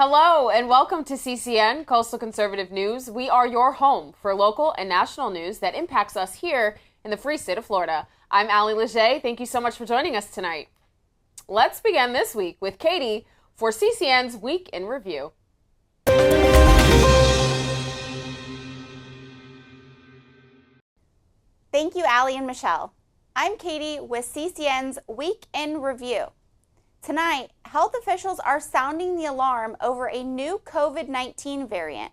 Hello and welcome to CCN Coastal Conservative News. We are your home for local and national news that impacts us here in the free state of Florida. I'm Allie Leger. Thank you so much for joining us tonight. Let's begin this week with Catie for CCN's Week in Review. Thank you, Allie and Michelle. I'm Catie with CCN's Week in Review. Tonight, health officials are sounding the alarm over a new COVID-19 variant,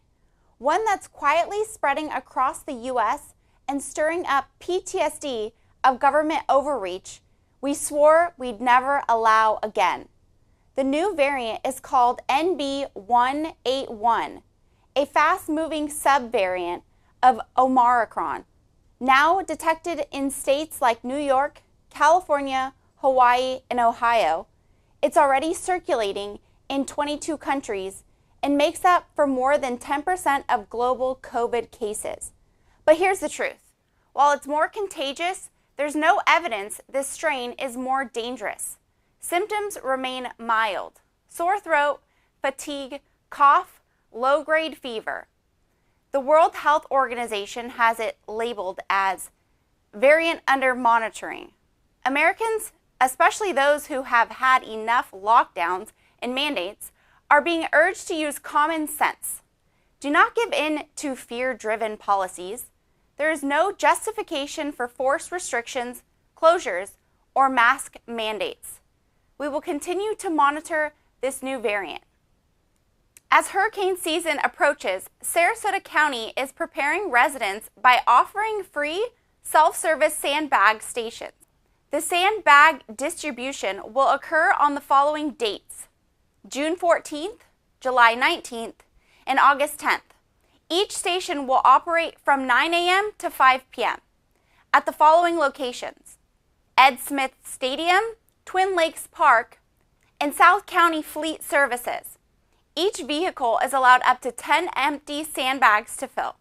one that's quietly spreading across the U.S. and stirring up PTSD of government overreach we swore we'd never allow again. The new variant is called NB181, a fast-moving subvariant of Omicron, now detected in states like New York, California, Hawaii, and Ohio. It's already circulating in 22 countries and makes up for more than 10% of global COVID cases. But here's the truth. While it's more contagious, there's no evidence this strain is more dangerous. Symptoms remain mild: sore throat, fatigue, cough, low-grade fever. The World Health Organization has it labeled as variant under monitoring. Americans, especially those who have had enough lockdowns and mandates, are being urged to use common sense. Do not give in to fear-driven policies. There is no justification for forced restrictions, closures, or mask mandates. We will continue to monitor this new variant. As hurricane season approaches, Sarasota County is preparing residents by offering free self-service sandbag stations. The sandbag distribution will occur on the following dates: June 14th, July 19th, and August 10th. Each station will operate from 9 a.m. to 5 p.m. at the following locations: Ed Smith Stadium, Twin Lakes Park, and South County Fleet Services. Each vehicle is allowed up to 10 empty sandbags to fill.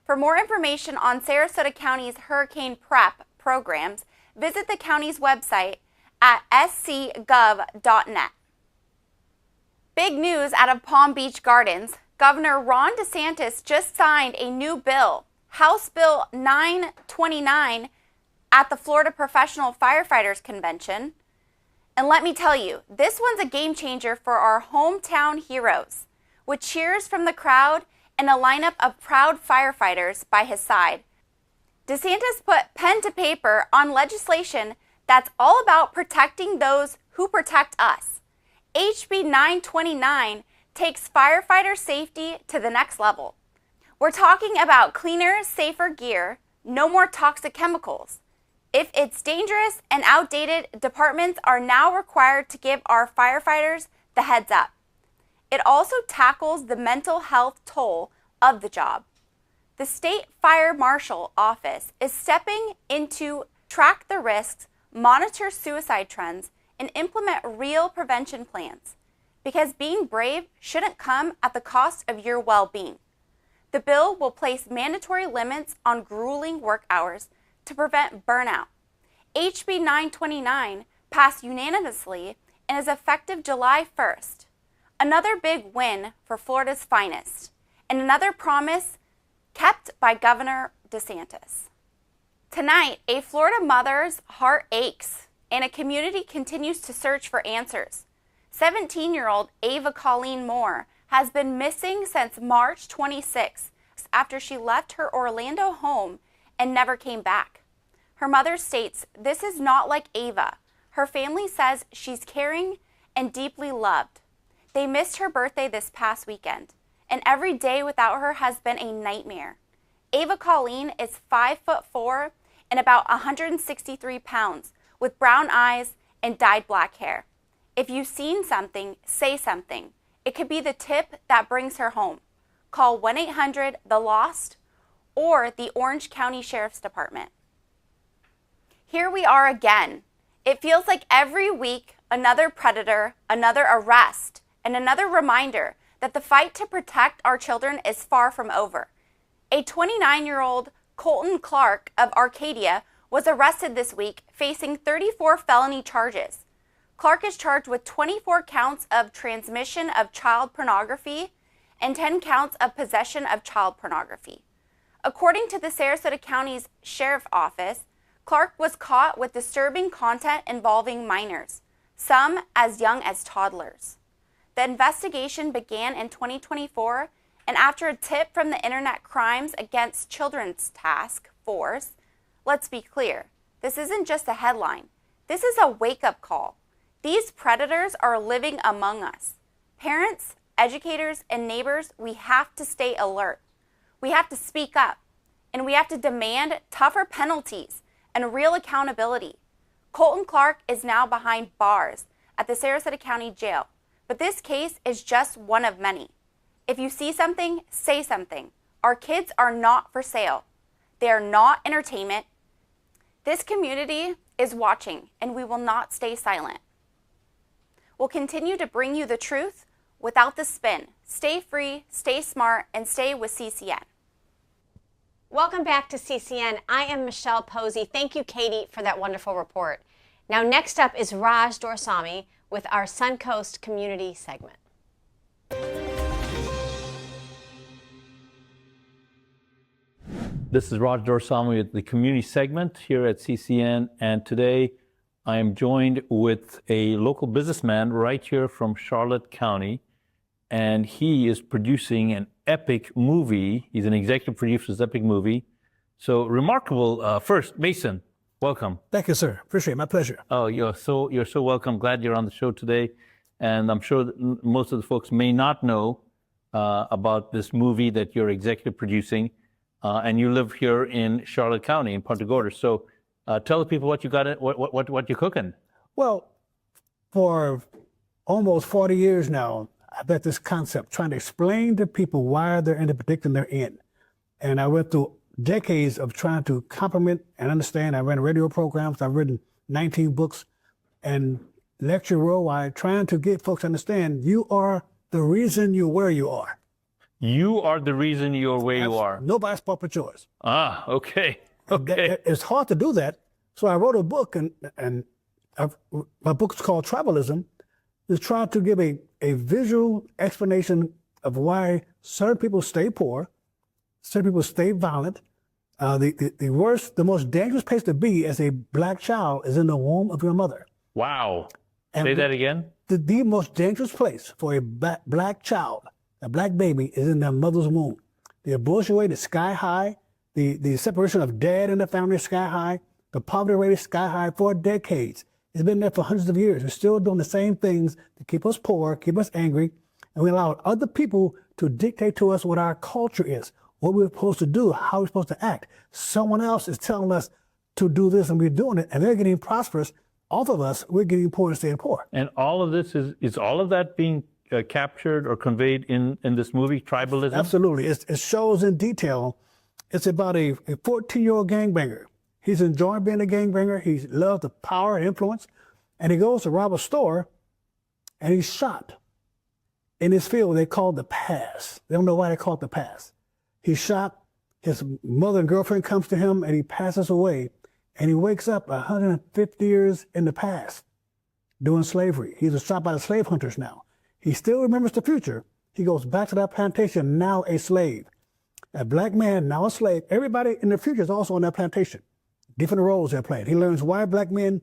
For more information on Sarasota County's hurricane prep programs, visit the county's website at scgov.net. Big news out of Palm Beach Gardens. Governor Ron DeSantis just signed a new bill, House Bill 929, at the Florida Professional Firefighters Convention. And let me tell you, this one's a game changer for our hometown heroes, with cheers from the crowd and a lineup of proud firefighters by his side. DeSantis put pen to paper on legislation that's all about protecting those who protect us. HB 929 takes firefighter safety to the next level. We're talking about cleaner, safer gear, no more toxic chemicals. If it's dangerous and outdated, departments are now required to give our firefighters the heads up. It also tackles the mental health toll of the job. The State Fire Marshal Office is stepping in to track the risks, monitor suicide trends, and implement real prevention plans. Because being brave shouldn't come at the cost of your well-being. The bill will place mandatory limits on grueling work hours to prevent burnout. HB 929 passed unanimously and is effective July 1st. Another big win for Florida's finest, and another promise kept by Governor DeSantis. Tonight, a Florida mother's heart aches, and a community continues to search for answers. 17-year-old Ava Colleen Moore has been missing since March 26th after she left her Orlando home and never came back. Her mother states, "This is not like Ava. Her family says she's caring and deeply loved. They missed her birthday this past weekend, and every day without her has been a nightmare." Ava Colleen is 5'4" and about 163 pounds, with brown eyes and dyed black hair. If you've seen something, say something. It could be the tip that brings her home. Call 1-800-THE-LOST or the Orange County Sheriff's Department. Here we are again. It feels like every week, another predator, another arrest, and another reminder that the fight to protect our children is far from over. A 29-year-old Colton Clark of Arcadia was arrested this week facing 34 felony charges. Clark is charged with 24 counts of transmission of child pornography and 10 counts of possession of child pornography. According to the Sarasota County's Sheriff's Office, Clark was caught with disturbing content involving minors, some as young as toddlers. The investigation began in 2024, and after a tip from the Internet Crimes Against Children's Task Force, let's be clear, this isn't just a headline. This is a wake-up call. These predators are living among us. Parents, educators, and neighbors, we have to stay alert. We have to speak up, and we have to demand tougher penalties and real accountability. Colton Clark is now behind bars at the Sarasota County Jail, but this case is just one of many. If you see something, say something. Our kids are not for sale. They are not entertainment. This community is watching, and we will not stay silent. We'll continue to bring you the truth without the spin. Stay free, stay smart, and stay with CCN. Welcome back to CCN. I am Michelle Posey. Thank you, Catie, for that wonderful report. Now, next up is Raj Dorsami with our Suncoast Community segment. This is Raj Dorsami with the community segment here at CCN, and today I am joined with a local businessman right here from Charlotte County, and he is producing an epic movie. He's an executive producer of this epic movie. So remarkable. First, Mason, welcome. Thank you, sir. Appreciate it. My pleasure. Oh, you're so welcome. Glad you're on the show today, and I'm sure that most of the folks may not know about this movie that you're executive producing. And you live here in Charlotte County, in Punta Gorda. So tell the people what you got, what you're cooking. Well, for almost 40 years now, I've had this concept, trying to explain to people why they're in the predicament they're in. And I went through decades of trying to complement and understand. I ran radio programs. I've written 19 books and lecture worldwide, trying to get folks to understand you are the reason you're where you are. You are the reason you're where you are. Nobody's fault but yours. Ah, okay. Okay. It's hard to do that. So I wrote a book, and my book's called Tribalism, is trying to give a visual explanation of why certain people stay poor, certain people stay violent. The worst, the most dangerous place to be as a black child is in the womb of your mother. Wow. And say that again? The most dangerous place for a black child, a black baby, is in their mother's womb. The abortion rate is sky high. The separation of dad and the family is sky high. The poverty rate is sky high for decades. It's been there for hundreds of years. We're still doing the same things to keep us poor, keep us angry, and we allow other people to dictate to us what our culture is, what we're supposed to do, how we're supposed to act. Someone else is telling us to do this, and we're doing it, and they're getting prosperous off of us. We're getting poor and staying poor. And all of this is all of that being captured or conveyed in this movie, Tribalism? Absolutely. It shows in detail. It's about a 14-year-old gangbanger. He's enjoying being a gangbanger. He loves the power and influence. And he goes to rob a store, and he's shot. In his field, they call it the pass. They don't know why they call it the pass. He's shot. His mother and girlfriend comes to him, and he passes away. And he wakes up 150 years in the past doing slavery. He's shot by the slave hunters now. He still remembers the future. He goes back to that plantation, now a slave. A black man, now a slave. Everybody in the future is also on that plantation. Different roles they're playing. He learns why black men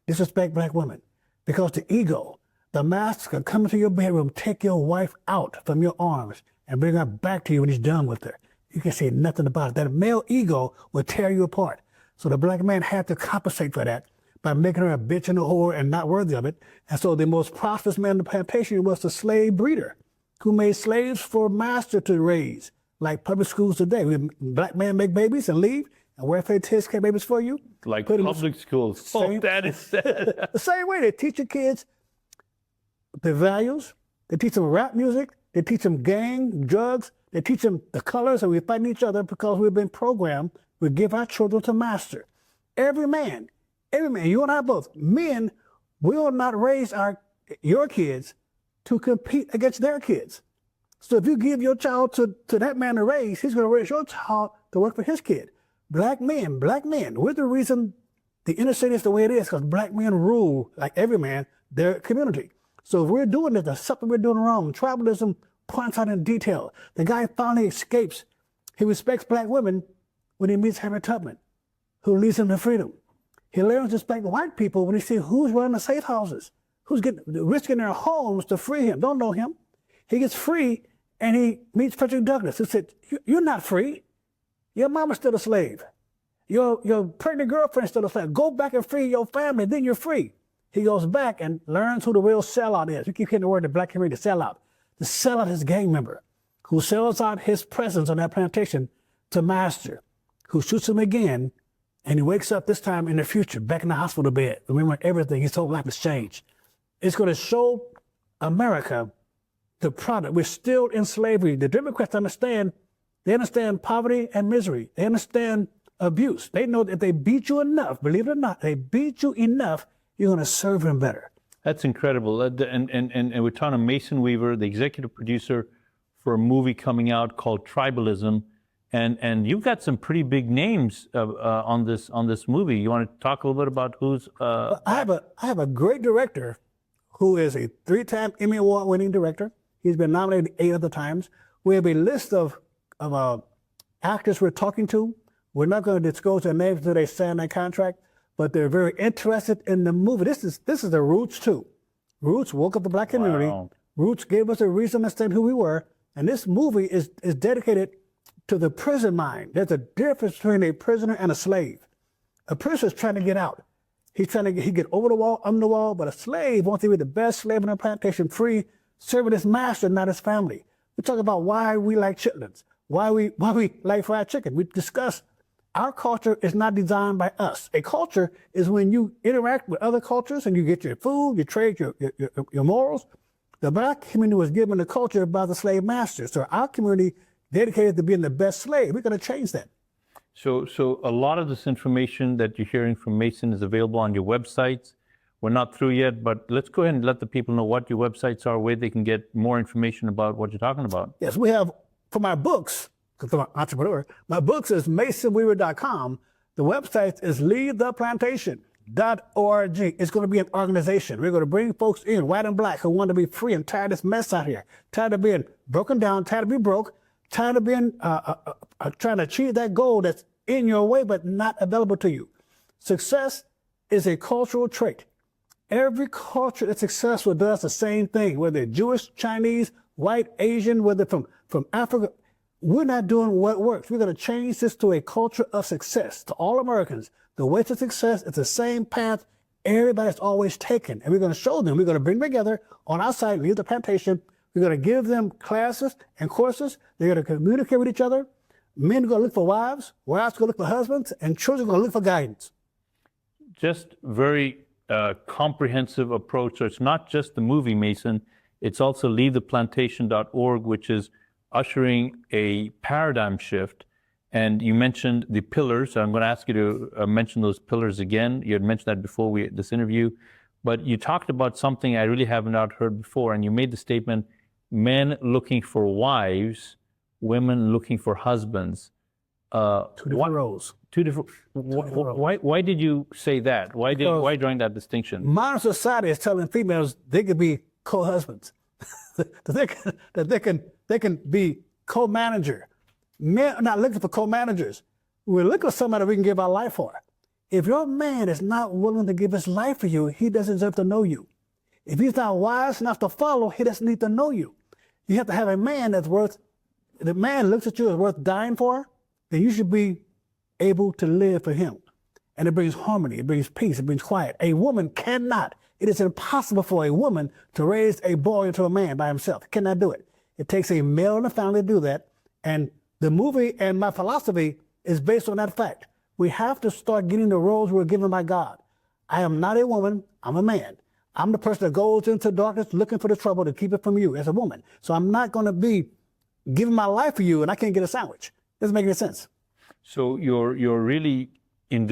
disrespect black women. Because the ego, the master can come into your bedroom, take your wife out from your arms, and bring her back to you when he's done with her. You can say nothing about it. That male ego will tear you apart. So the black man had to compensate for that by making her a bitch and a whore and not worthy of it. And so the most prosperous man in the plantation was the slave breeder, who made slaves for master to raise, like public schools today. Black men make babies and leave, and welfare takes care of babies for you. Like public schools. Oh, that is sad. The same way they teach your kids the values. They teach them rap music. They teach them gang, drugs. They teach them the colors, and we're fighting each other because we've been programmed. We give our children to master. Every man, you and I both, men will not raise your kids to compete against their kids. So if you give your child to that man to raise, he's going to raise your child to work for his kid. Black men, we're the reason the inner city is the way it is, because black men rule, like every man, their community. So if we're doing this, there's something we're doing wrong. Tribalism points out in detail. The guy finally escapes. He respects black women when he meets Harriet Tubman, who leads him to freedom. He learns to respect white people when he sees who's running the safe houses, who's risking their homes to free him. Don't know him. He gets free, and he meets Frederick Douglass, who said, "You're not free. Your mama's still a slave. Your pregnant girlfriend's still a slave. Go back and free your family, then you're free." He goes back and learns who the real sellout is. We keep hearing the word in the black community, sellout. The sellout is a gang member who sells out his presence on that plantation to master, who shoots him again, and he wakes up this time in the future, back in the hospital bed, remembering everything. His whole life has changed. It's going to show America the product. We're still in slavery. The Democrats understand poverty and misery. They understand abuse. They know that if they beat you enough, believe it or not, they beat you enough, you're going to serve them better. That's incredible. And we're talking to Mason Weaver, the executive producer for a movie coming out called Tribalism. And you've got some pretty big names on this movie. You want to talk a little bit about who's? I have a great director who is a 3-time Emmy Award winning director. He's been nominated 8 other times. We have a list of actors we're talking to. We're not going to disclose their names until they sign that contract, but they're very interested in the movie. This is the Roots too. Roots woke up the black community. Wow. Roots gave us a reason to understand who we were. And this movie is dedicated to the prison mind. There's a difference between a prisoner and a slave. A prisoner is trying to get out. He get over the wall, under the wall, but a slave wants to be the best slave on the plantation, free, serving his master, not his family. We talk about why we like chitlins, why we like fried chicken. We discuss our culture is not designed by us. A culture is when you interact with other cultures and you get your food, you trade your morals. The black community was given the culture by the slave masters. So our community dedicated to being the best slave. We're going to change that. So a lot of this information that you're hearing from Mason is available on your websites. We're not through yet, but let's go ahead and let the people know what your websites are, where they can get more information about what you're talking about. Yes, we have, for my books, because I'm an entrepreneur, my books is masonweaver.com. The website is leadtheplantation.org. It's going to be an organization. We're going to bring folks in, white and black, who want to be free and tired of this mess out here, tired of being broken down, tired of being broke, tired of being trying to achieve that goal that's in your way but not available to you. Success is a cultural trait. Every culture that's successful does the same thing, whether they're Jewish, Chinese, white, Asian, whether from Africa. We're not doing what works. We're going to change this to a culture of success. To all Americans, the way to success is the same path everybody's always taken. And we're going to show them, we're going to bring them together on our side, Lead the Plantation. We're going to give them classes and courses. They're going to communicate with each other. Men are going to look for wives. Wives are going to look for husbands. And children are going to look for guidance. Just very comprehensive approach. So it's not just the movie, Mason. It's also leadtheplantation.org, which is ushering a paradigm shift. And you mentioned the pillars. So I'm going to ask you to mention those pillars again. You had mentioned that before this interview. But you talked about something I really have not heard before. And you made the statement, men looking for wives, women looking for husbands. Two different roles. Two different. Why did you say that? Why drawing that distinction? Modern society is telling females they could be co-husbands, that they can be co-manager. Men are not looking for co-managers. We're looking for somebody we can give our life for. If your man is not willing to give his life for you, he doesn't deserve to know you. If he's not wise enough to follow, he doesn't need to know you. You have to have a man that's worth. The man looks at you as worth dying for, then you should be able to live for him. And it brings harmony, it brings peace, it brings quiet. A woman cannot. It is impossible for a woman to raise a boy into a man by himself. Cannot do it. It takes a male in the family to do that. And the movie and my philosophy is based on that fact. We have to start getting the roles we're given by God. I am not a woman, I'm a man. I'm the person that goes into darkness looking for the trouble to keep it from you as a woman. So I'm not going to be giving my life for you and I can't get a sandwich. Doesn't make any sense. So you're really in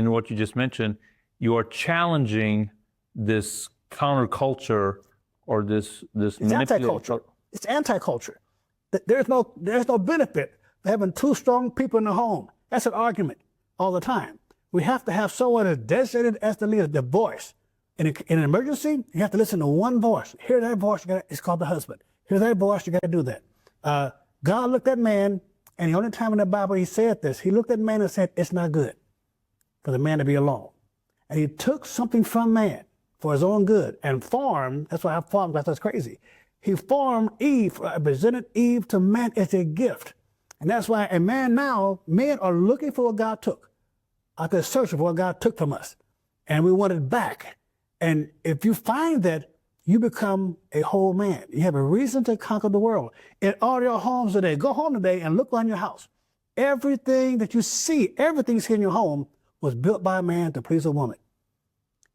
what you just mentioned, you are challenging this counterculture or this it's anti-culture. It's anti-culture. There's no benefit to having two strong people in the home. That's an argument all the time. We have to have someone as designated as the leader, the voice, In an emergency, you have to listen to one voice. Hear that voice, it's called the husband. Hear that voice, you got to do that. God looked at man, and the only time in the Bible he said this, he looked at man and said, it's not good for the man to be alone. And he took something from man for his own good and formed, that's why I formed, that's crazy. He formed Eve, presented Eve to man as a gift. And that's why a man now, men are looking for what God took. Out there searching for what God took from us. And we want it back. And if you find that, you become a whole man. You have a reason to conquer the world. In all your homes today, go home today and look around your house. Everything that you see, everything's in your home was built by a man to please a woman.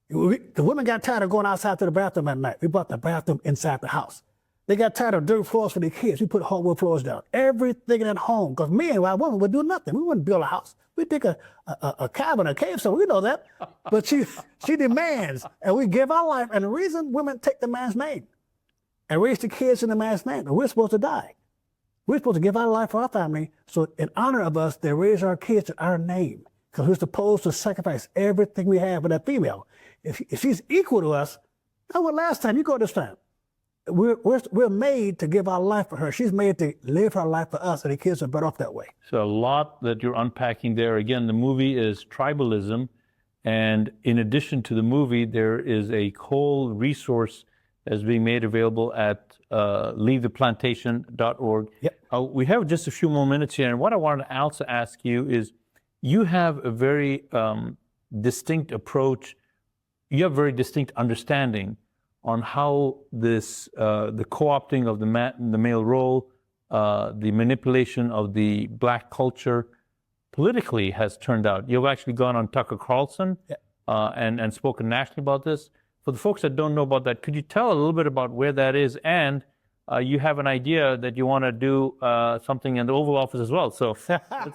The women got tired of going outside to the bathroom at night. We brought the bathroom inside the house. They got tired of dirt floors for their kids. We put hardwood floors down. Everything at home, because men, while women would do nothing. We wouldn't build a house. We'd dig a cabin, a cave, so we know that. But she demands, and we give our life. And the reason women take the man's name and raise the kids in the man's name, and we're supposed to die. We're supposed to give our life for our family, so in honor of us, they raise our kids in our name, because we're supposed to sacrifice everything we have for that female. If she's equal to us, that was last time, you go this time. We're made to give our life for her. She's made to live her life for us, and the kids are better off that way. So a lot that you're unpacking there. Again, the movie is Tribalism, and in addition to the movie, there is a whole resource that's being made available at leavetheplantation.org. Yep. We have just a few more minutes here, and what I wanted to also ask you is, you have a very distinct approach. You have a very distinct understanding on how this, the co-opting of the male role, the manipulation of the black culture politically has turned out. You've actually gone on Tucker Carlson and spoken nationally about this. For the folks that don't know about that, could you tell a little bit about where that is? And you have an idea that you want to do something in the Oval Office as well. So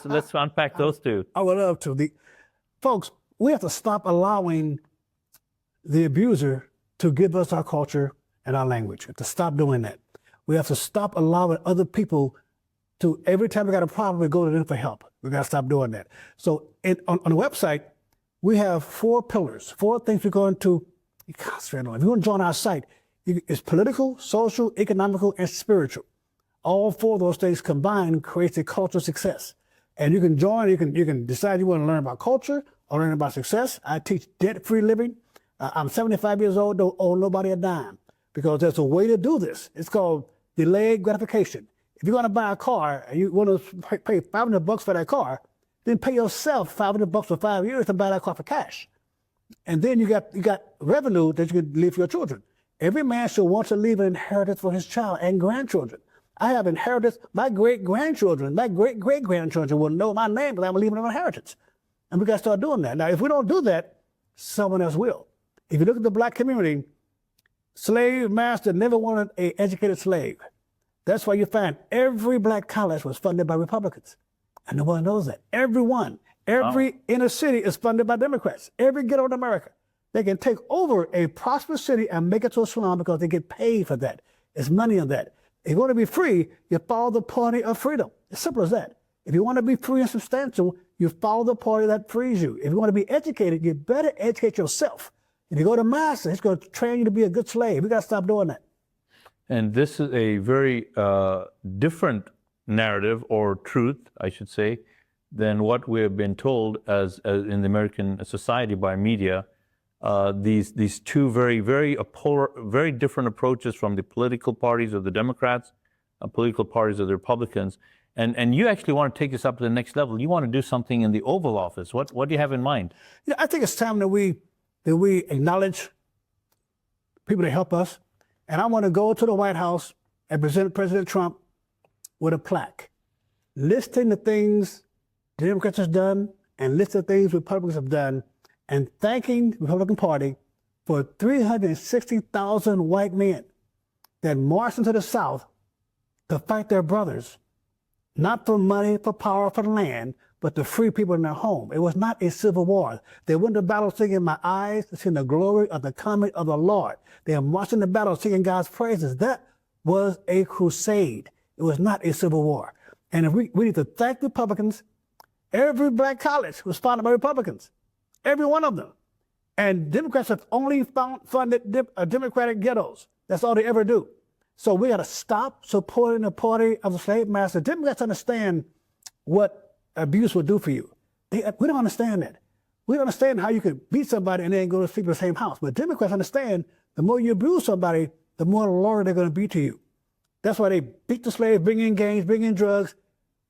let's unpack those two. I would love to. Folks, we have to stop allowing the abuser to give us our culture and our language. We have to stop doing that. We have to stop allowing other people to, every time we got a problem, we go to them for help. We got to stop doing that. So on the website, we have 4 pillars, 4 things we're going to concentrate on. If you want to join our site, it's political, social, economical, and spiritual. All 4 of those things combined creates a culture of success. And you can join, you can decide you want to learn about culture or learn about success. I teach debt-free living. I'm 75 years old, don't owe nobody a dime, because there's a way to do this. It's called delayed gratification. If you're going to buy a car and you want to pay $500 for that car, then pay yourself $500 for 5 years to buy that car for cash. And then you got revenue that you can leave for your children. Every man should want to leave an inheritance for his child and grandchildren. I have inheritance. My great-grandchildren, my great-great-grandchildren will know my name because I'm leaving an inheritance. And we got to start doing that. Now, if we don't do that, someone else will. If you look at the black community, slave master never wanted an educated slave. That's why you find every black college was funded by Republicans. And no one knows that. Every inner city is funded by Democrats. Every ghetto in America. They can take over a prosperous city and make it to a slum because they get paid for that. There's money in that. If you want to be free, you follow the party of freedom. It's simple as that. If you want to be free and substantial, you follow the party that frees you. If you want to be educated, you better educate yourself. If you go to master, it's going to train you to be a good slave. We got to stop doing that. And this is a very different narrative, or truth, I should say, than what we have been told as in the American society by media. These two very different approaches from the political parties of the Democrats, political parties of the Republicans. And you actually want to take this up to the next level. You want to do something in the Oval Office. What do you have in mind? Yeah, I think it's time that we acknowledge people that help us. And I want to go to the White House and present President Trump with a plaque listing the things the Democrats have done and listing the things Republicans have done, and thanking the Republican Party for 360,000 white men that marched into the South to fight their brothers, not for money, for power, for land, but to free people in their home. It was not a civil war. They went to battle singing "My eyes to see the glory of the coming of the Lord." They are marching the battle singing God's praises. That was a crusade. It was not a civil war. And if we need to thank Republicans. Every black college was founded by Republicans. Every one of them. And Democrats have only funded Democratic ghettos. That's all they ever do. So we got to stop supporting the party of the slave master. Democrats understand what abuse will do for you. We don't understand that. We don't understand how you can beat somebody and then go to sleep in the same house. But Democrats understand the more you abuse somebody, the more loyal they're going to be to you. That's why they beat the slaves, bring in gangs, bring in drugs,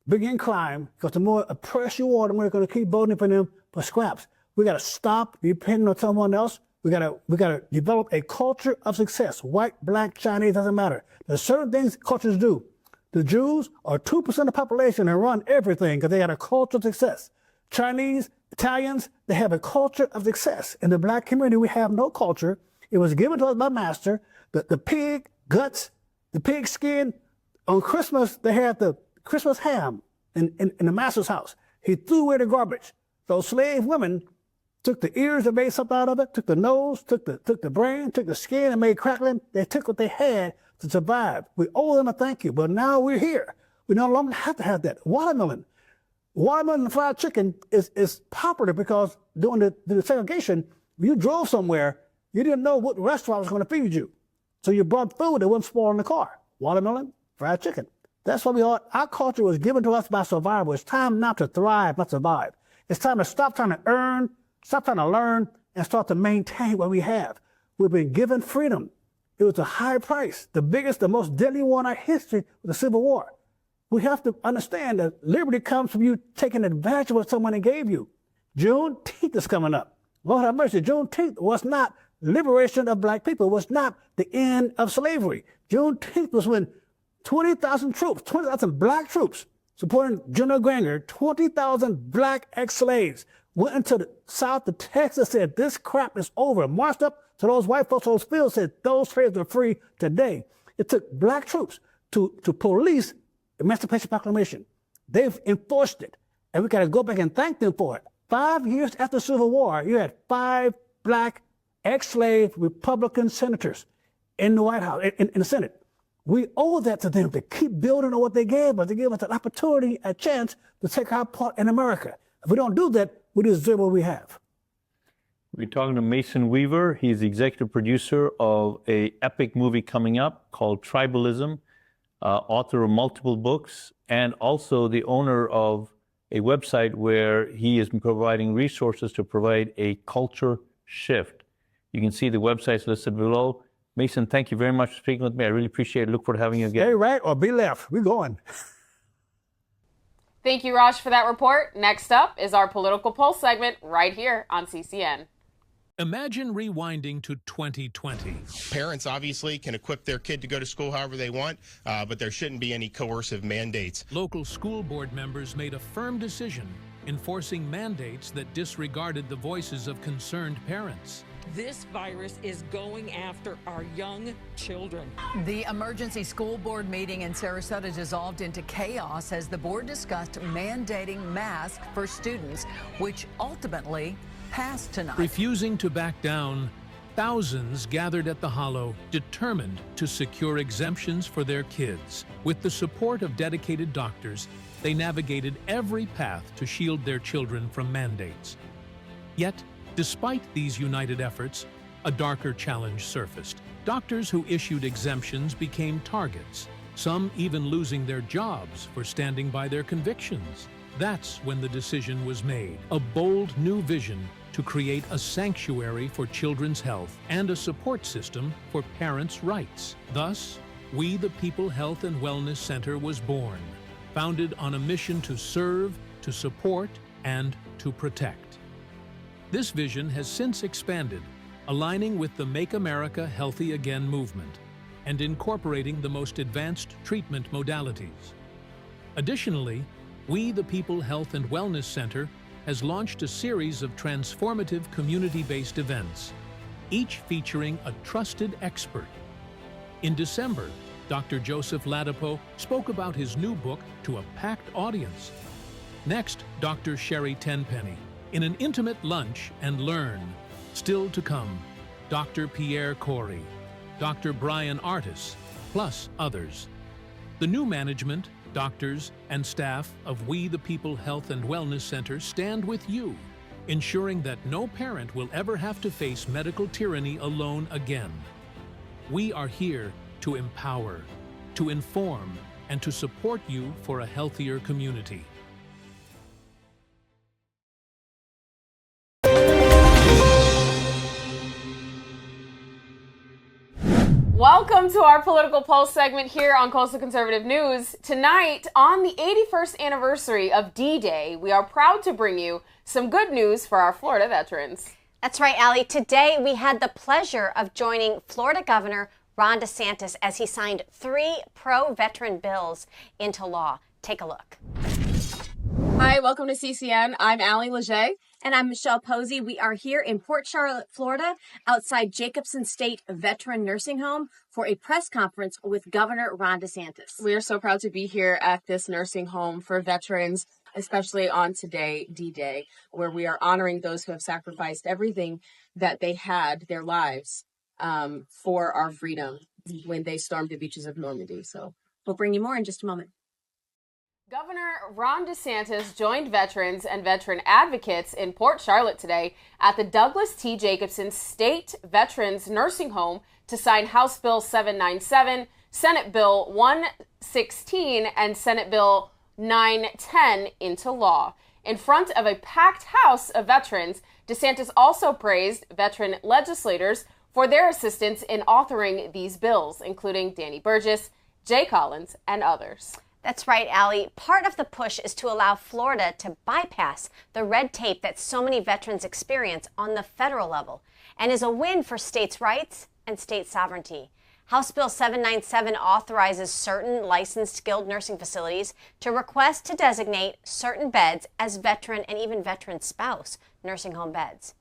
bring in crime, because the more oppressed you are, the more they're going to keep voting for them for scraps. We got to stop depending on someone else. We got to develop a culture of success. White, black, Chinese, doesn't matter. There's certain things cultures do. The Jews are 2% of the population and run everything because they got a culture of success. Chinese, Italians, they have a culture of success. In the black community, we have no culture. It was given to us by master. The pig guts, the pig skin. On Christmas, they had the Christmas ham in the master's house. He threw away the garbage. So slave women took the ears and made something out of it, took the nose, took the brain, took the skin and made crackling. They took what they had to survive. We owe them a thank you, but now we're here. We no longer have to have that. Watermelon and fried chicken is popular because during the segregation, you drove somewhere, you didn't know what restaurant was going to feed you. So you brought food that wouldn't spoil in the car. Watermelon, fried chicken. That's what our culture was given to us by survival. It's time not to thrive, not survive. It's time to stop trying to earn, stop trying to learn, and start to maintain what we have. We've been given freedom. It was a high price. The biggest, the most deadly war in our history was the Civil War. We have to understand that liberty comes from you taking advantage of what someone gave you. Juneteenth is coming up. Lord have mercy, Juneteenth was not liberation of black people. It was not the end of slavery. Juneteenth was when 20,000 troops, 20,000 black troops supporting General Granger, 20,000 black ex-slaves went into the South to Texas, said this crap is over, marched up to those white folks on those fields, said those slaves are free today. It took black troops to police Emancipation Proclamation. They've enforced it, and we got to go back and thank them for it. 5 years after the Civil War, you had 5 black ex-slave Republican senators in the White House, in the Senate. We owe that to them to keep building on what they gave us. They gave us an opportunity, a chance to take our part in America. If we don't do that, we deserve what we have. We're talking to Mason Weaver. He's the executive producer of an epic movie coming up called Tribalism, author of multiple books, and also the owner of a website where he is providing resources to provide a culture shift. You can see the websites listed below. Mason, thank you very much for speaking with me. I really appreciate it. Look forward to having you again. Stay right or be left. We're going. Thank you, Raj, for that report. Next up is our political pulse segment right here on CCN. Imagine rewinding to 2020. Parents obviously can equip their kid to go to school however they want, but there shouldn't be any coercive mandates. Local school board members made a firm decision enforcing mandates that disregarded the voices of concerned parents. This virus is going after our young children. The emergency school board meeting in Sarasota dissolved into chaos as the board discussed mandating masks for students, which ultimately passed tonight. Refusing to back down, thousands gathered at the Hollow, determined to secure exemptions for their kids. With the support of dedicated doctors, they navigated every path to shield their children from mandates. Yet, despite these united efforts, a darker challenge surfaced. Doctors who issued exemptions became targets, some even losing their jobs for standing by their convictions. That's when the decision was made, a bold new vision to create a sanctuary for children's health and a support system for parents' rights. Thus, We the People Health and Wellness Center was born, founded on a mission to serve, to support, and to protect. This vision has since expanded, aligning with the Make America Healthy Again movement and incorporating the most advanced treatment modalities. Additionally, We the People Health and Wellness Center has launched a series of transformative community-based events, each featuring a trusted expert. In December, Dr. Joseph Ladapo spoke about his new book to a packed audience. Next, Dr. Sherry Tenpenny, in an intimate lunch and learn. Still to come, Dr. Pierre Corey, Dr. Brian Artis, plus others. The new management, doctors, and staff of We the People Health and Wellness Center stand with you ensuring that no parent will ever have to face medical tyranny alone again. We are here to empower, to inform, and to support you for a healthier community. Welcome to our Political Pulse segment here on Coastal Conservative News. Tonight, on the 81st anniversary of D-Day, we are proud to bring you some good news for our Florida veterans. That's right, Allie. Today, we had the pleasure of joining Florida Governor Ron DeSantis as he signed 3 pro-veteran bills into law. Take a look. Hi, welcome to CCN. I'm Allie Leger. And I'm Michelle Posey. We are here in Port Charlotte, Florida, outside Jacobson State Veteran Nursing Home for a press conference with Governor Ron DeSantis. We are so proud to be here at this nursing home for veterans, especially on today, D-Day, where we are honoring those who have sacrificed everything that they had, their lives, for our freedom when they stormed the beaches of Normandy. So we'll bring you more in just a moment. Governor Ron DeSantis joined veterans and veteran advocates in Port Charlotte today at the Douglas T. Jacobson State Veterans Nursing Home to sign House Bill 797, Senate Bill 116, and Senate Bill 910 into law. In front of a packed house of veterans, DeSantis also praised veteran legislators for their assistance in authoring these bills, including Danny Burgess, Jay Collins, and others. That's right, Allie. Part of the push is to allow Florida to bypass the red tape that so many veterans experience on the federal level and is a win for states' rights and state sovereignty. House Bill 797 authorizes certain licensed skilled nursing facilities to request to designate certain beds as veteran and even veteran spouse nursing home beds,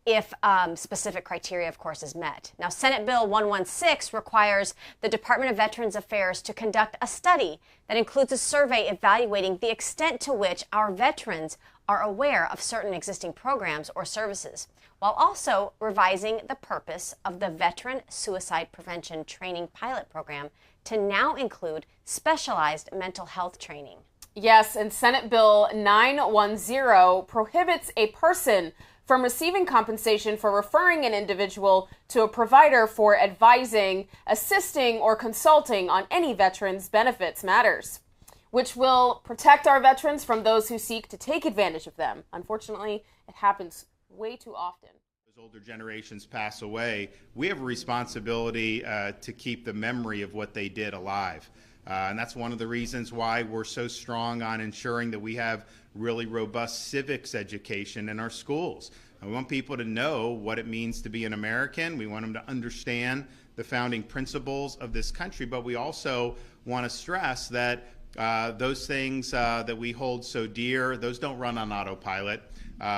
if specific criteria, of course, is met. Now, Senate Bill 116 requires the Department of Veterans Affairs to conduct a study that includes a survey evaluating the extent to which our veterans are aware of certain existing programs or services, while also revising the purpose of the Veteran Suicide Prevention Training Pilot Program to now include specialized mental health training. Yes, and Senate Bill 910 prohibits a person from receiving compensation for referring an individual to a provider for advising, assisting, or consulting on any veterans' benefits matters, which will protect our veterans from those who seek to take advantage of them. Unfortunately, it happens way too often. As older generations pass away, we have a responsibility to keep the memory of what they did alive. And that's one of the reasons why we're so strong on ensuring that we have really robust civics education in our schools. And we want people to know what it means to be an American. We want them to understand the founding principles of this country, but we also want to stress that those things that we hold so dear, those don't run on autopilot.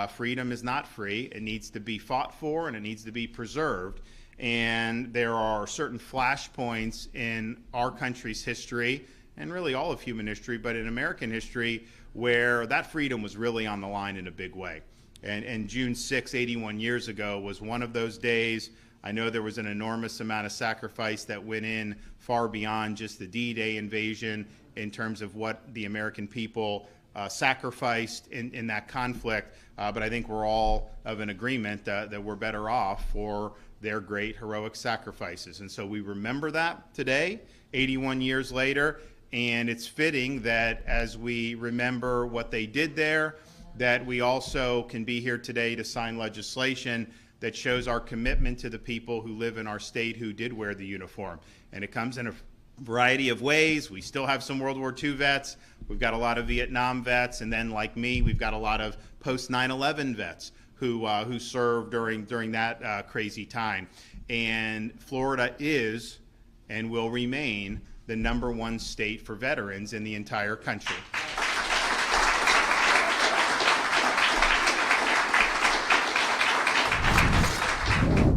Freedom is not free. It needs to be fought for and it needs to be preserved. And there are certain flashpoints in our country's history, and really all of human history, but in American history, where that freedom was really on the line in a big way. And June 6, 81 years ago, was one of those days. I know there was an enormous amount of sacrifice that went in far beyond just the D-Day invasion in terms of what the American people sacrificed in that conflict. But I think we're all of an agreement that we're better off for their great heroic sacrifices. And so we remember that today, 81 years later, and it's fitting that as we remember what they did there, that we also can be here today to sign legislation that shows our commitment to the people who live in our state who did wear the uniform. And it comes in a variety of ways. We still have some World War II vets. We've got a lot of Vietnam vets. And then, like me, we've got a lot of post 9/11 vets who served during that crazy time. And Florida is and will remain the #1 state for veterans in the entire country.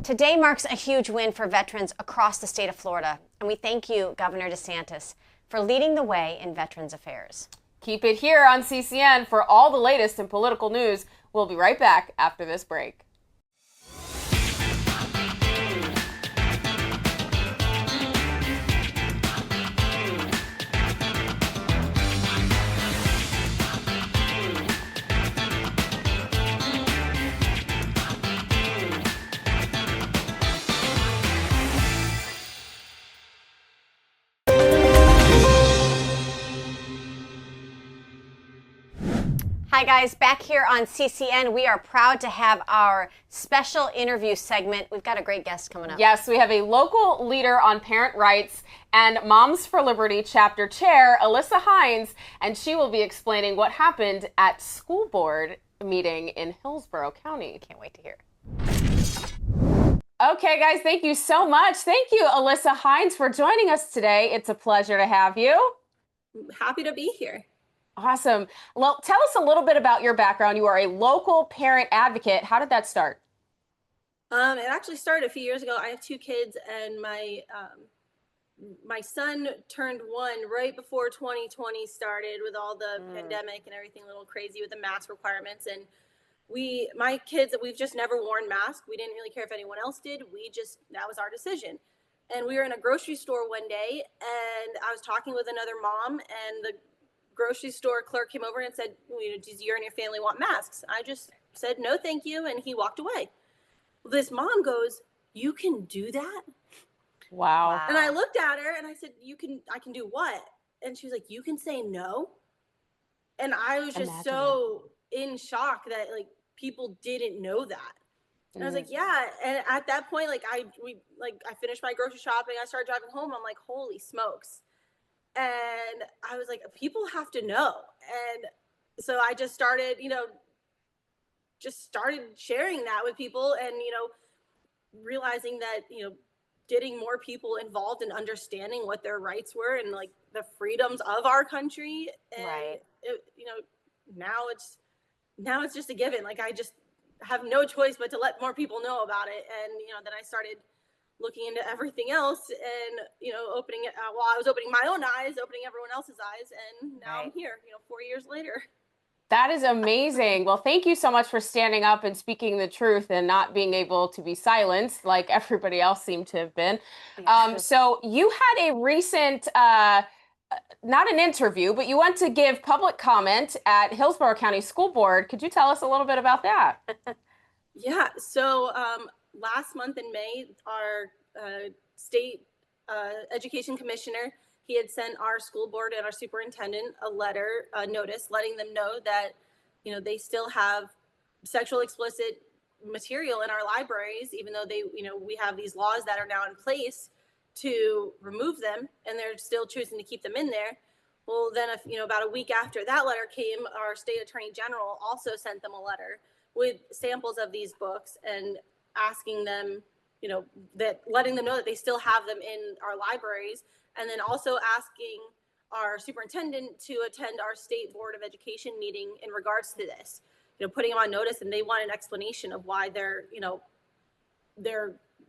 Today marks a huge win for veterans across the state of Florida, and we thank you, Governor DeSantis, for leading the way in veterans affairs. Keep it here on CCN for all the latest in political news. We'll be right back after this break. Hi, guys. Back here on CCN, we are proud to have our special interview segment. We've got a great guest coming up. Yes, we have a local leader on parent rights and Moms for Liberty chapter chair, Alyssa Phines, and she will be explaining what happened at school board meeting in Hillsborough County. Can't wait to hear. Okay, guys, thank you so much. Thank you, Alyssa Phines, for joining us today. It's a pleasure to have you. Happy to be here. Awesome. Well, tell us a little bit about your background. You are a local parent advocate. How did that start? It actually started a few years ago. I have 2 kids, and my son turned 1 right before 2020 started with all the pandemic and everything a little crazy with the mask requirements. And my kids, we've just never worn masks. We didn't really care if anyone else did. That was our decision. And we were in a grocery store one day, and I was talking with another mom, and the grocery store clerk came over and said, does you and your family want masks? I just said, no, thank you. And he walked away. Well, this mom goes, you can do that? Wow. And I looked at her and I said, I can do what? And she was like, you can say no. And I was just so in shock that like people didn't know that. And I was like, yeah. And at that point, I finished my grocery shopping. I started driving home. I'm like, holy smokes. And I was like, people have to know. And so I just started, sharing that with people and, realizing that, getting more people involved in understanding what their rights were and like the freedoms of our country. And, right. Now it's just a given. Like, I just have no choice but to let more people know about it. And, then I started looking into everything else and, while I was opening my own eyes, opening everyone else's eyes. And now I'm here, 4 years later. That is amazing. Well, thank you so much for standing up and speaking the truth and not being able to be silenced like everybody else seemed to have been. So you had a recent, not an interview, but you went to give public comment at Hillsborough County School Board. Could you tell us a little bit about that? Yeah. So last month in May, our state education commissioner, he had sent our school board and our superintendent a notice letting them know that, they still have sexual explicit material in our libraries, even though we have these laws that are now in place to remove them, and they're still choosing to keep them in there. Well, then, about a week after that letter came, our state attorney general also sent them a letter with samples of these books and asking them, letting them know that they still have them in our libraries. And then also asking our superintendent to attend our state board of education meeting in regards to this, putting them on notice, and they want an explanation of why they're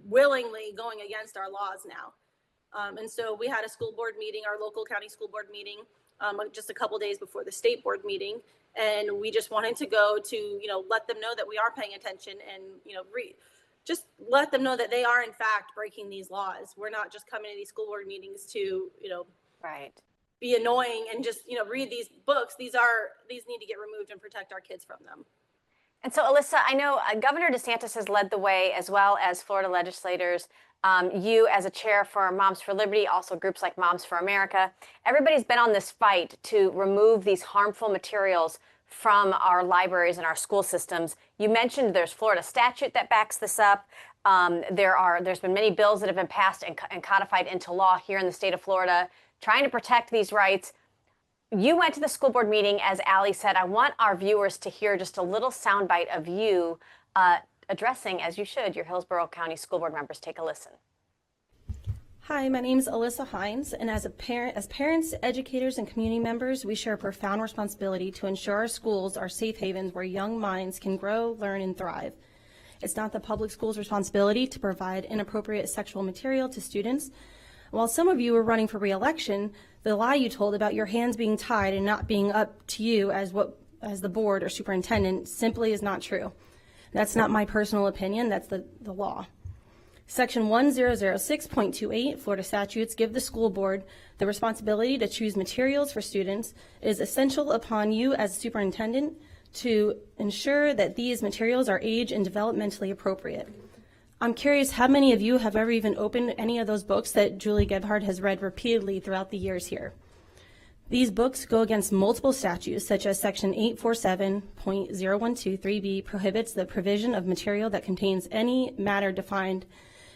willingly going against our laws now. And so we had a school board meeting, our local county school board meeting, just a couple days before the state board meeting. And we just wanted to go to, let them know that we are paying attention and, just let them know that they are in fact breaking these laws. We're not just coming to these school board meetings to, right, be annoying and just, read these books. These need to get removed and protect our kids from them. And so, Alyssa, I know Governor DeSantis has led the way, as well as Florida legislators. You as a chair for Moms for Liberty, also groups like Moms for America. Everybody's been on this fight to remove these harmful materials from our libraries and our school systems. You mentioned there's Florida statute that backs this up. There's been many bills that have been passed and codified into law here in the state of Florida, trying to protect these rights. You went to the school board meeting, as Allie said. I want our viewers to hear just a little soundbite of you addressing, as you should, your Hillsborough County School Board members. Take a listen. Hi, my name is Alyssa Phines, and as parents, educators, and community members, we share a profound responsibility to ensure our schools are safe havens where young minds can grow, learn, and thrive. It's not the public school's responsibility to provide inappropriate sexual material to students. While some of you were running for re-election, the lie you told about your hands being tied and not being up to you as the board or superintendent simply is not true. That's not my personal opinion, that's the law. Section 1006.28 Florida statutes give the school board the responsibility to choose materials for students. It is essential upon you as superintendent to ensure that these materials are age and developmentally appropriate. I'm curious how many of you have ever even opened any of those books that Julie Gebhardt has read repeatedly throughout the years here. These books go against multiple statutes, such as Section 847.0123B prohibits the provision of material that contains any matter defined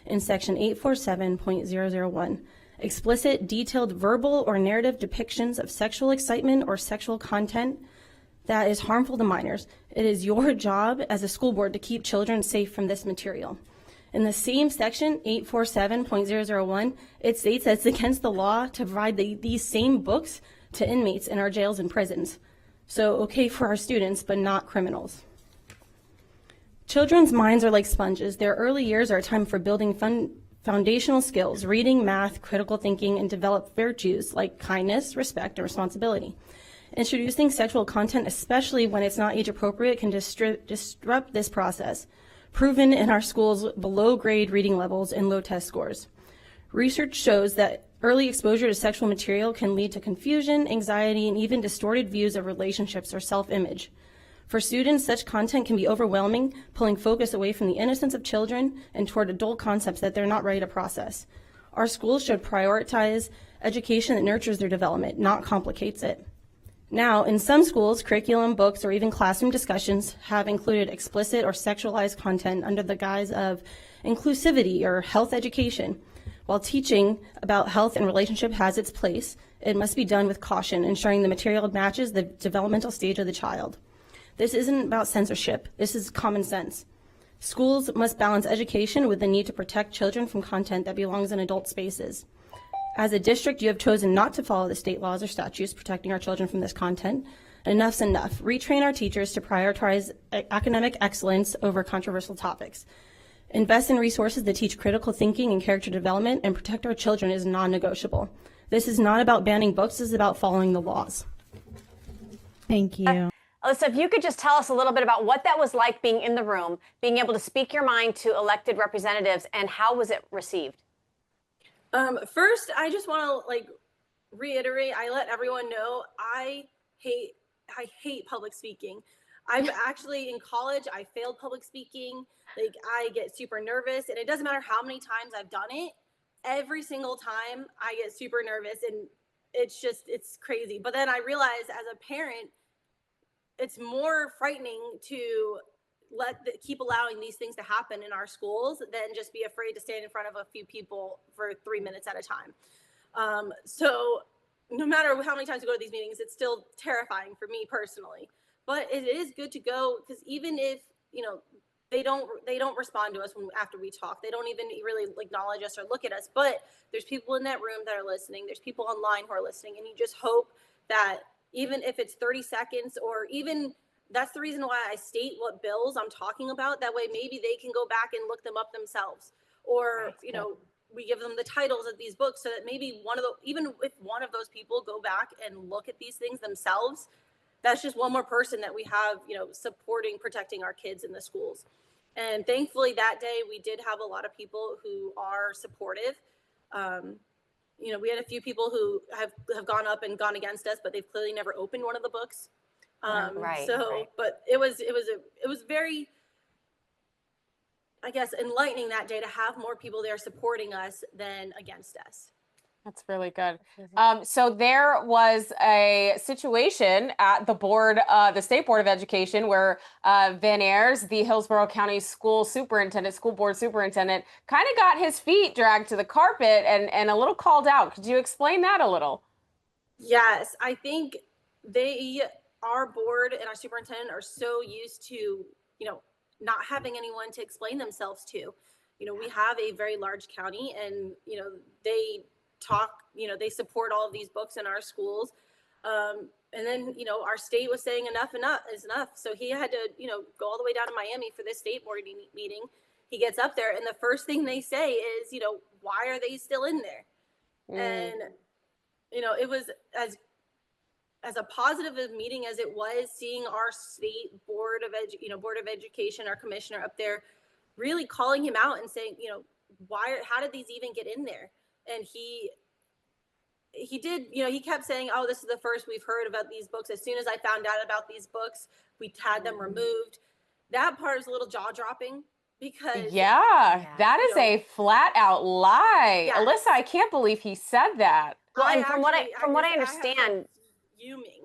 in Section 847.001. Explicit, detailed verbal or narrative depictions of sexual excitement or sexual content that is harmful to minors. It is your job as a school board to keep children safe from this material. In the same section, 847.001, it states that it's against the law to provide these same books to inmates in our jails and prisons. So okay for our students, but not criminals. Children's minds are like sponges. Their early years are a time for building foundational skills, reading, math, critical thinking, and develop virtues like kindness, respect, and responsibility. Introducing sexual content, especially when it's not age appropriate, can disrupt this process, proven in our schools' below grade reading levels and low test scores. Research shows that early exposure to sexual material can lead to confusion, anxiety, and even distorted views of relationships or self-image. For students, such content can be overwhelming, pulling focus away from the innocence of children and toward adult concepts that they're not ready to process. Our schools should prioritize education that nurtures their development, not complicates it. Now, in some schools, curriculum, books, or even classroom discussions have included explicit or sexualized content under the guise of inclusivity or health education. While teaching about health and relationship has its place, it must be done with caution, ensuring the material matches the developmental stage of the child. This isn't about censorship. This is common sense. Schools must balance education with the need to protect children from content that belongs in adult spaces. As a district, you have chosen not to follow the state laws or statutes protecting our children from this content. Enough's enough. Retrain our teachers to prioritize academic excellence over controversial topics. Invest in resources that teach critical thinking and character development, and protect our children is non-negotiable. This is not about banning books, this is about following the laws. Thank you. Alyssa, if you could just tell us a little bit about what that was like being in the room, being able to speak your mind to elected representatives, and how was it received? First, I just want to reiterate, I let everyone know I hate public speaking. I'm actually in college, I failed public speaking. I get super nervous, and it doesn't matter how many times I've done it. Every single time I get super nervous, and it's crazy. But then I realize as a parent, it's more frightening to keep allowing these things to happen in our schools than just be afraid to stand in front of a few people for 3 minutes at a time. So no matter how many times we go to these meetings, it's still terrifying for me personally. But it is good to go, because even if, they don't respond to us after we talk. They don't even really acknowledge us or look at us. But there's people in that room that are listening. There's people online who are listening. And you just hope that even if it's 30 seconds, or even that's the reason why I state what bills I'm talking about. That way maybe they can go back and look them up themselves. Or, we give them the titles of these books so that maybe even if one of those people go back and look at these things themselves, that's just one more person that we have, supporting, protecting our kids in the schools. And thankfully that day we did have a lot of people who are supportive. We had a few people who have gone up and gone against us, but they've clearly never opened one of the books. Right. But it was very, I guess, enlightening that day to have more people there supporting us than against us. That's really good. So there was a situation at the board, the State Board of Education, where Van Ayers, the Hillsborough County school board superintendent, kind of got his feet dragged to the carpet and a little called out. Could you explain that a little? Yes, I think our board and our superintendent are so used to, not having anyone to explain themselves to. We have a very large county, and, they they support all of these books in our schools. And then, our state was saying enough is enough. So he had to, go all the way down to Miami for this state board meeting. He gets up there, and the first thing they say is, why are they still in there? And, it was as a positive a meeting as it was, seeing our state board of education, our commissioner up there, really calling him out and saying, how did these even get in there? And he did, he kept saying, oh, this is the first we've heard about these books. As soon as I found out about these books, we had them removed. That part is a little jaw-dropping, because that is a flat out lie. Yes. Alyssa, I can't believe he said that. Well, and from what I understand, fuming.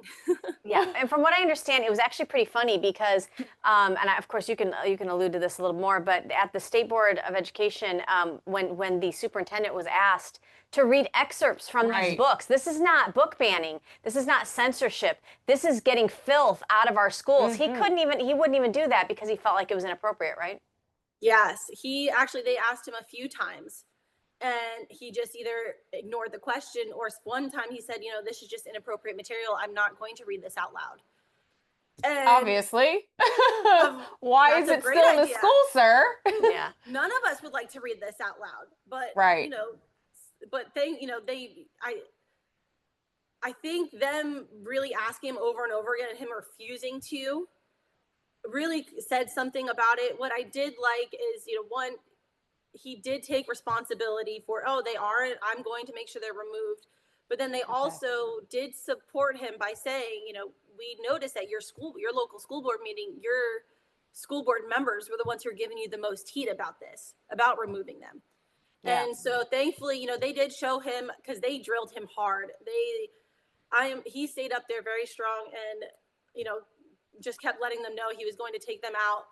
Yeah, and from what I understand, it was actually pretty funny because, of course you can allude to this a little more, but at the State Board of Education, when the superintendent was asked to read excerpts from these books, this is not book banning, this is not censorship, this is getting filth out of our schools. He wouldn't even do that because he felt like it was inappropriate, right? Yes, they asked him a few times. And he just either ignored the question, or one time he said, this is just inappropriate material. I'm not going to read this out loud. And obviously. Why is it still in the school, sir? Yeah. None of us would like to read this out loud. But, I think them really asking him over and over again and him refusing to really said something about it. What I did like is, one, he did take responsibility for, they aren't, I'm going to make sure they're removed. But then they also did support him by saying, we noticed at your local school board meeting, your school board members were the ones who are giving you the most heat about this, about removing them. Yeah. And so thankfully, they did show him, because they drilled him hard. He stayed up there very strong and, just kept letting them know he was going to take them out.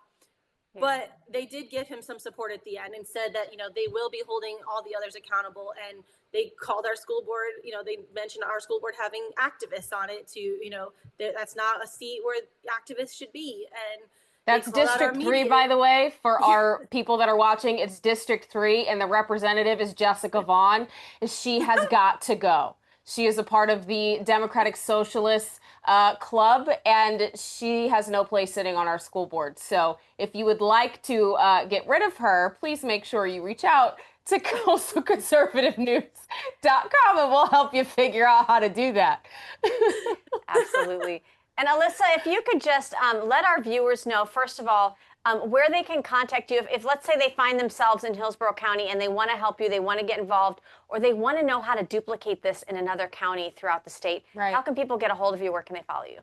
Yeah. But they did give him some support at the end and said that, they will be holding all the others accountable. And they called our school board, they mentioned our school board having activists on it to, that's not a seat where activists should be. And that's District 3, by the way, for our people that are watching. It's District 3, and the representative is Jessica Vaughn. She has got to go. She is a part of the Democratic Socialists Club, and she has no place sitting on our school board. So if you would like to get rid of her, please make sure you reach out to coastalconservativenews.com, and we'll help you figure out how to do that. Absolutely. And Alyssa, if you could just let our viewers know, first of all, where they can contact you. If let's say they find themselves in Hillsborough County and they want to help you, they want to get involved, or they want to know how to duplicate this in another county throughout the state, how can people get a hold of you? Where can they follow you?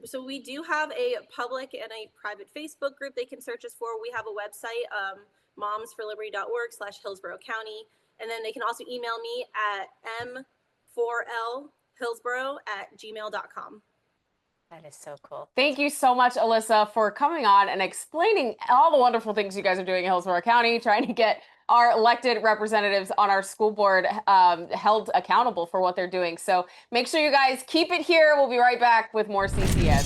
So we do have a public and a private Facebook group they can search us for. We have a website, momsforliberty.org/Hillsborough County. And then they can also email me at m4lhillsborough@gmail.com. That is so cool. Thank you so much, Alyssa, for coming on and explaining all the wonderful things you guys are doing in Hillsborough County, trying to get our elected representatives on our school board held accountable for what they're doing. So make sure you guys keep it here. We'll be right back with more CCN.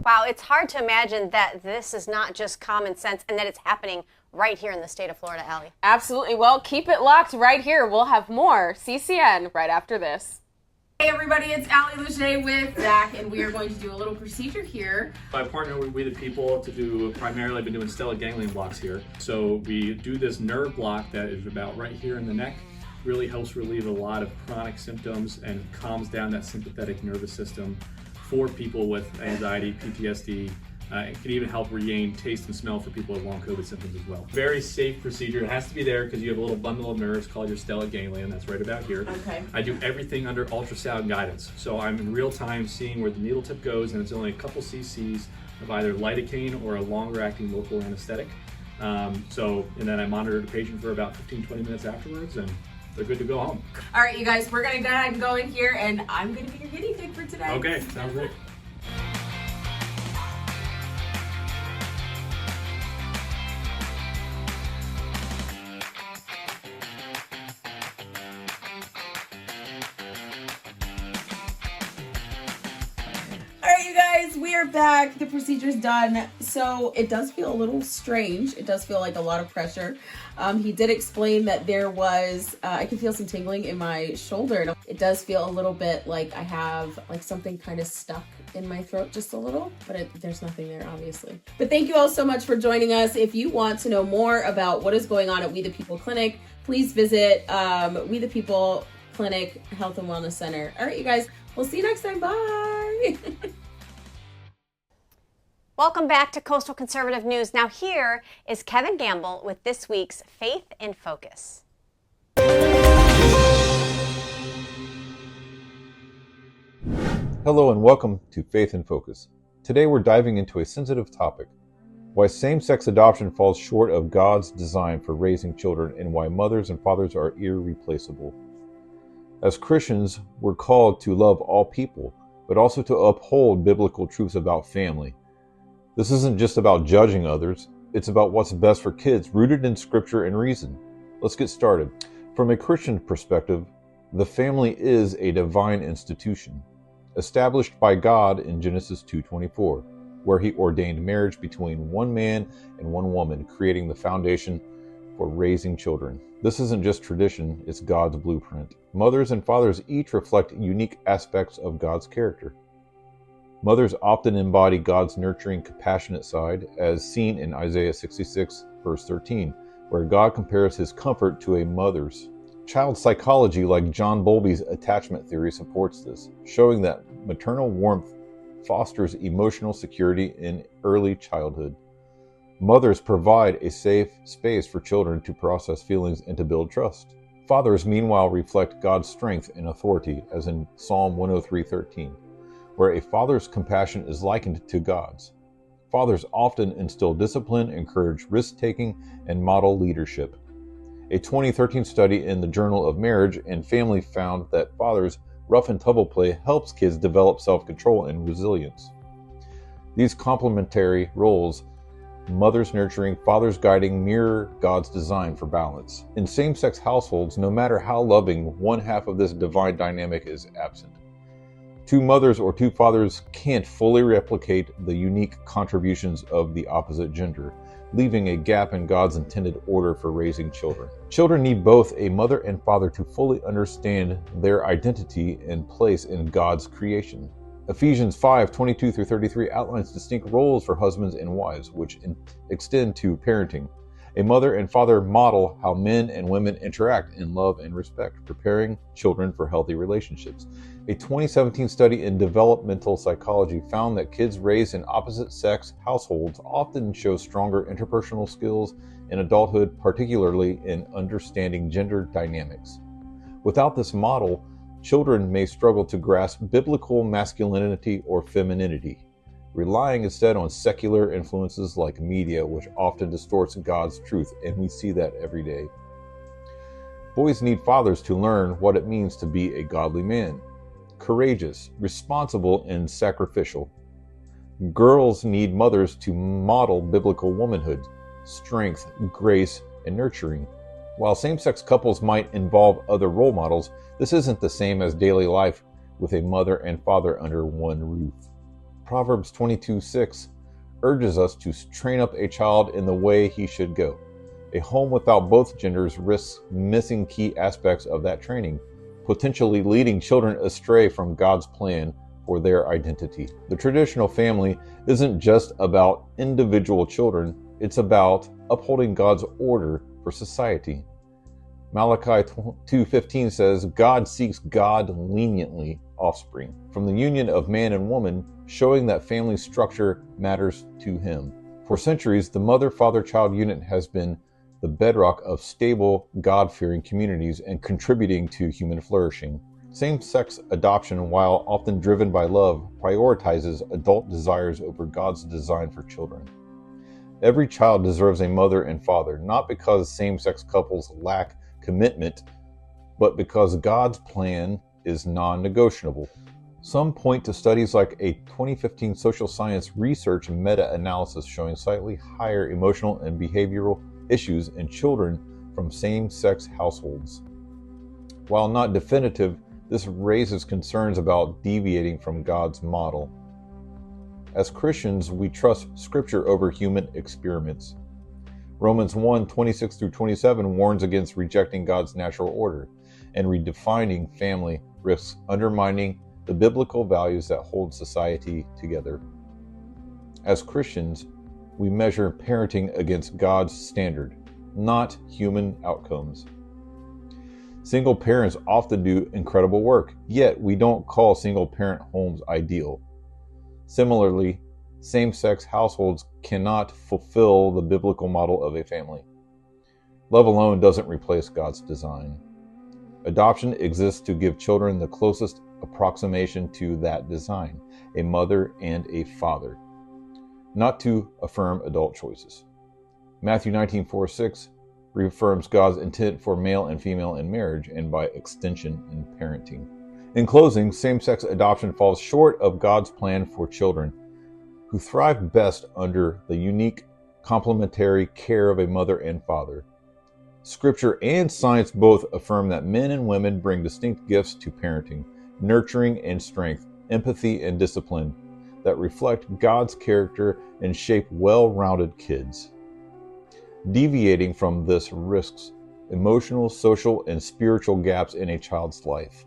Wow, it's hard to imagine that this is not just common sense and that it's happening right here in the state of Florida, Allie. Absolutely. Well, keep it locked right here. We'll have more CCN right after this. Hey everybody, it's Allie Leger with Zach, and we are going to do a little procedure here. I partner with We the People to do, primarily I've been doing stellate ganglion blocks here. So we do this nerve block that is about right here in the neck. Really helps relieve a lot of chronic symptoms and calms down that sympathetic nervous system for people with anxiety, PTSD. It can even help regain taste and smell for people with long COVID symptoms as well. Very safe procedure. It has to be there because you have a little bundle of nerves called your stellate ganglion. That's right about here. Okay. I do everything under ultrasound guidance. So I'm in real time seeing where the needle tip goes, and it's only a couple cc's of either lidocaine or a longer acting local anesthetic. And then I monitor the patient for about 15-20 minutes afterwards, and they're good to go home. All right, you guys, we're going to go ahead and go in here, and I'm going to be your guinea pig for today. Okay, sounds great. We are back. The procedure's done. So it does feel a little strange. It does feel like a lot of pressure. He did explain that there was, I can feel some tingling in my shoulder. It does feel a little bit like I have like something kind of stuck in my throat, just a little, but there's nothing there, obviously. But thank you all so much for joining us. If you want to know more about what is going on at We the People Clinic, please visit We the People Clinic Health and Wellness Center. All right, you guys, we'll see you next time. Bye. Welcome back to Coastal Conservative News. Now here is Kevin Gamble with this week's Faith in Focus. Hello and welcome to Faith in Focus. Today we're diving into a sensitive topic: why same-sex adoption falls short of God's design for raising children and why mothers and fathers are irreplaceable. As Christians, we're called to love all people, but also to uphold biblical truths about family. This isn't just about judging others, it's about what's best for kids, rooted in scripture and reason. Let's get started. From a Christian perspective, the family is a divine institution, established by God in Genesis 2:24, where he ordained marriage between one man and one woman, creating the foundation for raising children. This isn't just tradition, it's God's blueprint. Mothers and fathers each reflect unique aspects of God's character. Mothers often embody God's nurturing, compassionate side, as seen in Isaiah 66, verse 13, where God compares his comfort to a mother's. Child psychology, like John Bowlby's attachment theory, supports this, showing that maternal warmth fosters emotional security in early childhood. Mothers provide a safe space for children to process feelings and to build trust. Fathers, meanwhile, reflect God's strength and authority, as in Psalm 103:13, where a father's compassion is likened to God's. Fathers often instill discipline, encourage risk-taking, and model leadership. A 2013 study in the Journal of Marriage and Family found that fathers' rough and tumble play helps kids develop self-control and resilience. These complementary roles, mothers nurturing, fathers guiding, mirror God's design for balance. In same-sex households, no matter how loving, one half of this divine dynamic is absent. Two mothers or two fathers can't fully replicate the unique contributions of the opposite gender, leaving a gap in God's intended order for raising children. Children need both a mother and father to fully understand their identity and place in God's creation. Ephesians 5:22-33 outlines distinct roles for husbands and wives, which extend to parenting. A mother and father model how men and women interact in love and respect, preparing children for healthy relationships. A 2017 study in developmental psychology found that kids raised in opposite-sex households often show stronger interpersonal skills in adulthood, particularly in understanding gender dynamics. Without this model, children may struggle to grasp biblical masculinity or femininity, relying instead on secular influences like media, which often distorts God's truth, and we see that every day. Boys need fathers to learn what it means to be a godly man, courageous, responsible, and sacrificial. Girls need mothers to model biblical womanhood, strength, grace, and nurturing. While same-sex couples might involve other role models, this isn't the same as daily life with a mother and father under one roof. Proverbs 22:6 urges us to train up a child in the way he should go. A home without both genders risks missing key aspects of that training, potentially leading children astray from God's plan for their identity. The traditional family isn't just about individual children, it's about upholding God's order for society. Malachi 2:15 says, God seeks God leniently offspring from the union of man and woman, showing that family structure matters to him. For centuries, the mother-father-child unit has been the bedrock of stable, God-fearing communities and contributing to human flourishing. Same-sex adoption, while often driven by love, prioritizes adult desires over God's design for children. Every child deserves a mother and father, not because same-sex couples lack commitment, but because God's plan is non-negotiable. Some point to studies like a 2015 social science research meta-analysis showing slightly higher emotional and behavioral issues in children from same-sex households. While not definitive, this raises concerns about deviating from God's model. As Christians, we trust Scripture over human experiments. Romans 1:26-27 warns against rejecting God's natural order, and redefining family risks undermining the biblical values that hold society together. As Christians, we measure parenting against God's standard, not human outcomes. Single parents often do incredible work, yet we don't call single-parent homes ideal. Similarly, same-sex households cannot fulfill the biblical model of a family. Love alone doesn't replace God's design. Adoption exists to give children the closest approximation to that design, a mother and a father, not to affirm adult choices. Matthew 19:4-6 reaffirms God's intent for male and female in marriage and by extension in parenting. In closing, same-sex adoption falls short of God's plan for children who thrive best under the unique complementary care of a mother and father. Scripture and science both affirm that men and women bring distinct gifts to parenting, nurturing and strength, empathy and discipline that reflect God's character and shape well-rounded kids. Deviating from this risks emotional, social, and spiritual gaps in a child's life.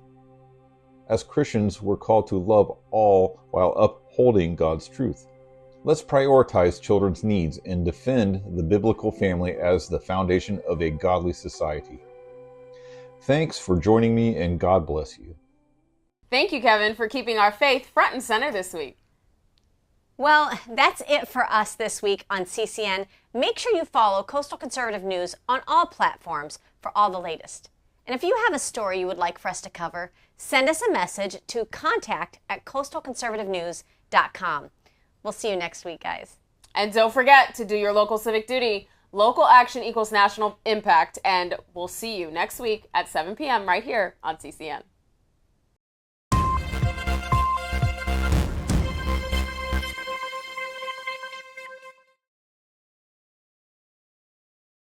As Christians, we're called to love all while upholding God's truth. Let's prioritize children's needs and defend the biblical family as the foundation of a godly society. Thanks for joining me, and God bless you. Thank you, Kevin, for keeping our faith front and center this week. Well, that's it for us this week on CCN. Make sure you follow Coastal Conservative News on all platforms for all the latest. And if you have a story you would like for us to cover, send us a message to contact@coastalconservativenews.com. We'll see you next week, guys. And don't forget to do your local civic duty. Local action equals national impact. And we'll see you next week at 7 p.m. right here on CCN.